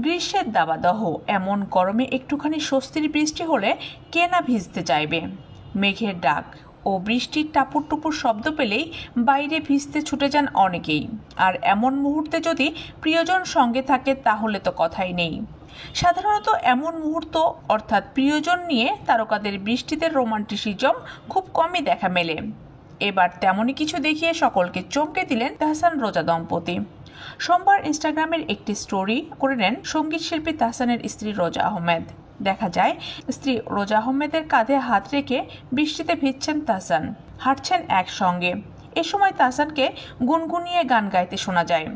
গ্রীষ্মের দাবাদহ এমন গরমে একটুখানি স্বস্তির বৃষ্টি হলে কে না ভিজতে চাইবে। মেঘের ডাক ও বৃষ্টির টাপুর টুপুর শব্দ পেলেই বাইরে ভিজতে ছুটে যান অনেকেই। আর এমন মুহূর্তে যদি প্রিয়জন সঙ্গে থাকে তাহলে তো কথাই নেই। সাধারণত এমন মুহূর্ত অর্থাৎ প্রিয়জন নিয়ে তারকাদের বৃষ্টিতে রোমান্টিসিজম খুব কমই দেখা মেলে। এবার তেমনই কিছু দেখিয়ে সকলকে চমকে দিলেন তাহসান রোজা দম্পতি। সোমবার ইনস্টাগ্রামের একটি স্টোরি করে নেন সঙ্গীত শিল্পী তাহসানের স্ত্রী রোজা আহমেদ। দেখা যায় স্ত্রী রোজা আহমেদের কাঁধে হাত রেখে বৃষ্টিতে ভিজছেন তাহসান, হাঁটছেন একসঙ্গে। এ সময় তাহসানকে গুনগুনিয়ে গান গাইতে শোনা যায়,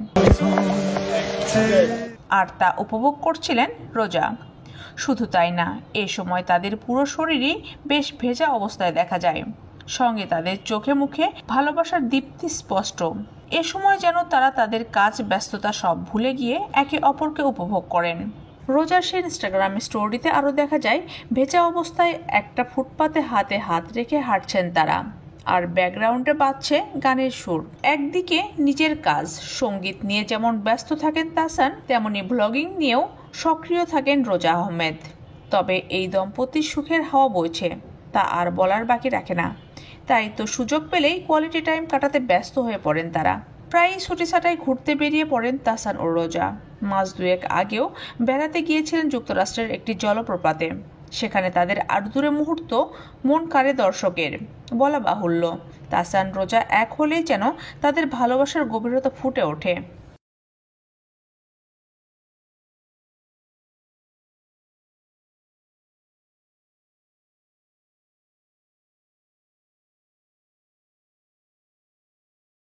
আর তা উপভোগ করছিলেন রোজা। শুধু তাই না, এ সময় তাদের পুরো শরীরই বেশ ভেজা অবস্থায় দেখা যায়, সঙ্গে তাদের চোখে মুখে ভালোবাসার দীপ্তি স্পষ্ট। এ সময় যেন তারা তাদের কাজ ব্যস্ততা সব ভুলে গিয়ে একে অপরকে উপভোগ করেন। রোজার সেই ইনস্টাগ্রাম স্টোরিতে আরও দেখা যায় ভেজা অবস্থায় একটা ফুটপাতে হাতে হাত রেখে হাঁটছেন তারা, আর ব্যাকগ্রাউন্ডে বাজছে গানের সুর। একদিকে নিজের কাজ সঙ্গীত নিয়ে যেমন ব্যস্ত থাকেন তাহসান, তেমনি ব্লগিং নিয়েও সক্রিয় থাকেন রোজা আহমেদ। তবে এই দম্পতির সুখের হাওয়া বইছে, তা আর বলার বাকি রাখে না। তাই তো সুযোগ পেলেই কোয়ালিটি টাইম কাটাতে ব্যস্ত হয়ে পড়েন তারা। প্রায়ই ছুটিছাটায় ঘুরতে বেরিয়ে পড়েন তাহসান ও রোজা। মাস দুয়েক আগেও বেড়াতে গিয়েছিলেন যুক্তরাষ্ট্রের একটি জলপ্রপাতে। সেখানে তাদের আড়দুরে মুহূর্ত মন কাড়ে দর্শকের। বলা বাহুল্য, তাহসান রোজা এক হলেই যেন তাদের ভালোবাসার গভীরতা ফুটে ওঠে।